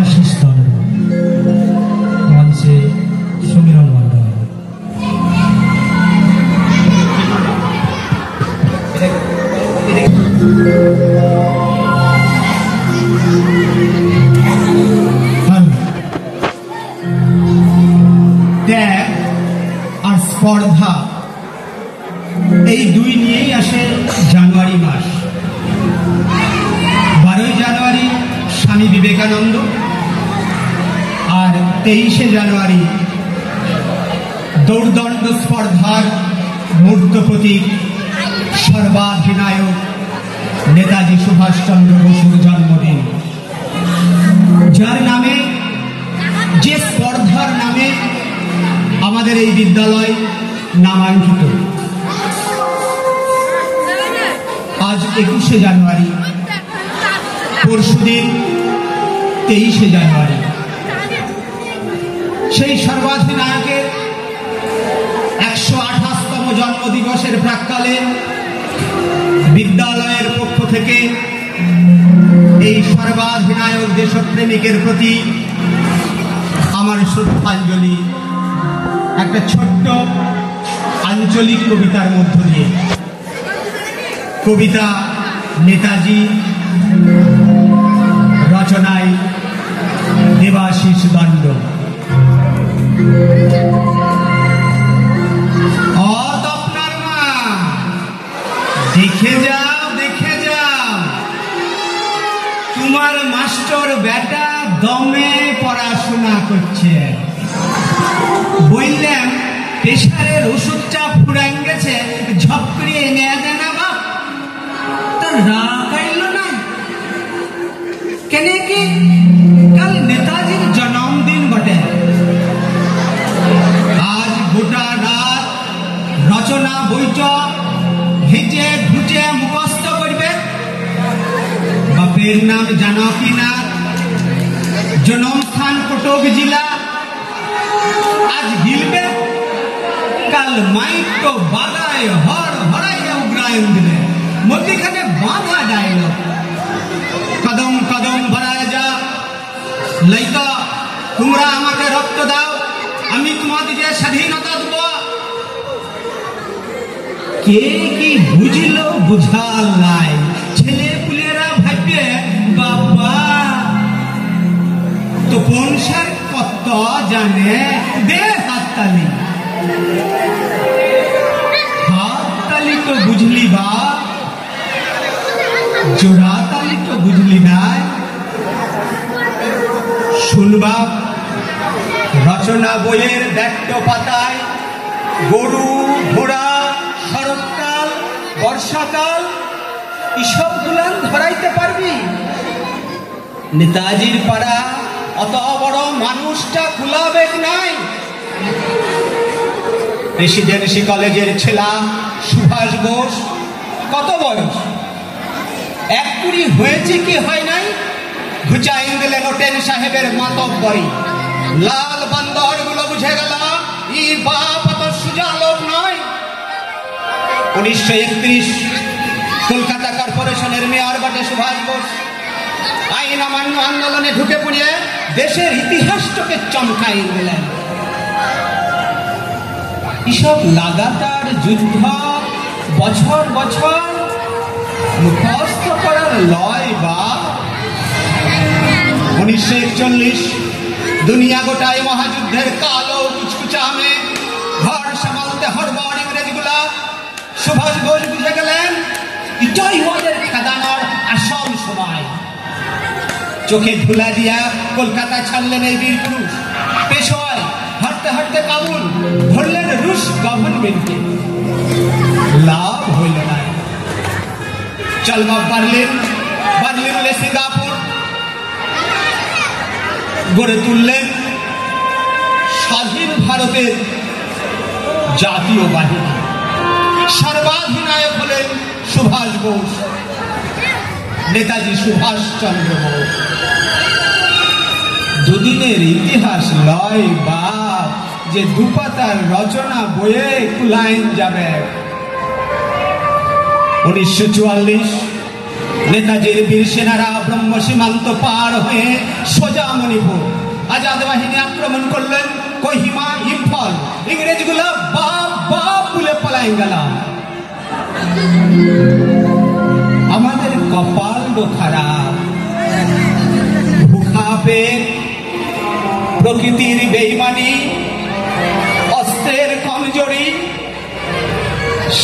দেবাশিস দণ্ড মঞ্চে সমীরণ মণ্ডল। ত্যাগ আর স্পর্ধা এই দুই নিয়েই আসে জানুয়ারি মাস। 12 জানুয়ারি স্বামী বিবেকানন্দ আর 23শে জানুয়ারি দৌড়দণ্ড স্পর্ধার মূর্ত প্রতীক সর্বাধিনায়ক নেতাজি সুভাষচন্দ্র বসুর জন্মদিন, যার নামে, যে স্পর্ধার নামে আমাদের এই বিদ্যালয় নামাঙ্কিত। আজ 21শে জানুয়ারি, পরশুদিন 23শে জানুয়ারি, সেই সর্বাধিনায়কের 128তম জন্মদিবসের প্রাক্কালে বিদ্যালয়ের পক্ষ থেকে এই সর্বাধিনায়ক দেশপ্রেমিকের প্রতি আমার শ্রদ্ধাঞ্জলি একটা ছোট্ট আঞ্চলিক কবিতার মধ্য দিয়ে। কবিতা নেতাজি, রচনায় দেবাশিস দণ্ড। আপনার মা, দেখে যাও দেখে যাও, তোমার মাস্টার বেটা দমে পড়াশোনা করছে। বললাম প্রেশারের ওষুধটা ফুরান গেছে, ঝপ করে এনে দেয় না বাপ। তার রাগ আইল না কেন? কি কাল নেতাজির জন্মদিন বটে। আজ গোটা রাত রচনা বইটা হেঁটে ঘুটে মুখস্থ করবে। বাপের নাম জানো কি না? জন্মস্থান কটক জেলা। আজ হিলবে, কাল মাইক তো বাগায় হর হরাইয়া উগ্রায়ণ দিলে। মধ্যখানে বাঁধা ডায়লগ, কদম কদম ভরায় যা লইকা, তোমরা আমাকে রক্ত দাও, আমি তোমাদেরকে স্বাধীনতা দেব। কে কি বুঝল বুঝাল নাই, ছেলে পুলেরা ভাববে বাবা তো বংশের কত জানে। দে হাততালি, হাততালি তো বুঝলি বা, জোড়া তালি তো বুঝলি নাই। শুনবা রচনা বইয়ের দেখটো পাতায় গরু ঘোড়া, শরৎকাল, বর্ষাকাল, এসব গুলান ধরাইতে পারবি? নেতাজির পাড়া অত বড় মানুষটা কুলাবেগ নাই। প্রেসিডেন্সি কলেজের ছেলা সুভাষ বোস কত বয়স? 1 হয়েছে কি হয় নাই? ঘুচাই দিলেন হোটেল সাহেবের মাতব্বরি। লাল বান্দর গুলো বুঝে গেল ই বাপ অত সুজা লোক নয়। 1931 কলকাতা কর্পোরেশনের মেয়র বটে সুভাষ বোস। আইন অমান্য আন্দোলনে ঢুকে পড়িয়ে দেশের ইতিহাসটাকে চমকাই দিলেন। এসব লাগাতার যুদ্ধ বছর বছর মুখস্থ করার লয় বা। 1941 দুনিয়া গোটায় মহাযুদ্ধের কালো কুচকুচামে ঘর সামালতে হরবর ইংরেজগুলা। সুভাষ বোস বুঝে গেলেন এটাই ওদের খেদানোর আসল সময়। চোখে ধুলা দিয়া কলকাতা ছাড়লেন এই বীর পুরুষ। পেশোয়ায় হাঁটতে হাঁটতে কাবুল ধরলেন রুশ গভর্নমেন্টকে। লাভ হইল না। চলবা বার্লিন, বার্লিনে সিঙ্গাপুর গড়ে তুললেন স্বাধীন ভারতের জাতীয় বাহিনী। সর্বাধিনায়ক হলেন সুভাষ বোস, নেতাজি সুভাষচন্দ্র বোস। দুদিনের ইতিহাস লয় বাপ যে দুপাতার রচনা বইয়ে কুলাইন যাবে। 1944 নেতাজির বীর সেনারা ব্রহ্ম সীমান্ত পার হয়ে সোজা মণিপুর আজাদ বাহিনী আক্রমণ করলেন। কোহিমা, ইম্ফল, ইংরেজগুলো বাপ বাপ বলে পলাই গেল। আমাদের কপাল খারাপ, ভুখা পেট, প্রকৃতির বেইমানি, অস্ত্রের কমজোরি,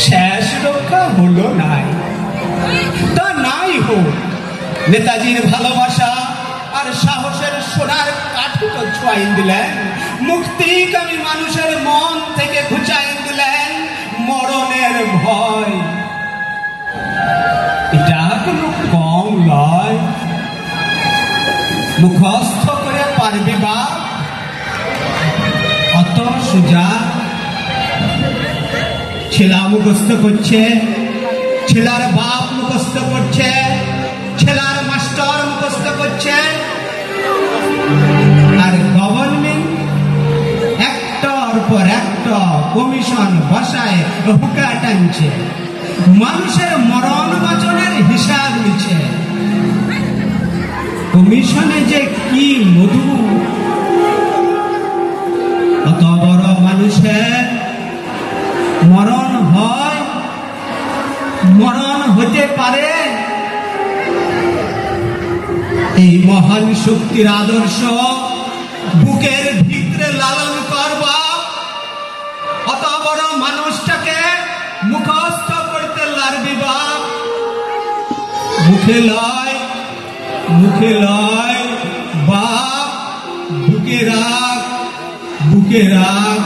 শেষ রক্ষা হলো নাই। তা নাই হোক, নেতাজির ভালোবাসা আর সাহসের সোনার কাঠি তো ছোঁয়াই দিলেন। মুক্তিকামী মানুষের মন থেকে ঘুচাই দিলেন মরণের ভয়। এটা কোনো কম নয়। মুখস্থ করে পারবি বা অত সোজা? ছেলা মুখস্থ করছে, ছেলার বাপ মুখস্থ করছে, ছেলার মাস্টার মুখস্থ করছে, আর গভর্নমেন্ট একটার পর একটা কমিশন বসায় হুকা টানছে, মানুষের মরণ বাঁচনের হিসাব নিচ্ছে। কমিশনে যে কি মধু! অত বড় মানুষের মরণ হয়, মরণ হতে পারে। এই মহান শক্তির আদর্শ বুকের ভিতরে লালন করবা। অত বড় মানুষটাকে মুখস্থ করতে লারবি বা? মুখে লয়, মুখে লয় বাপ, বুকে রাখ, বুকে রাখ,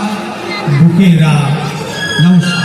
বুকে রাখ। নমস্কার।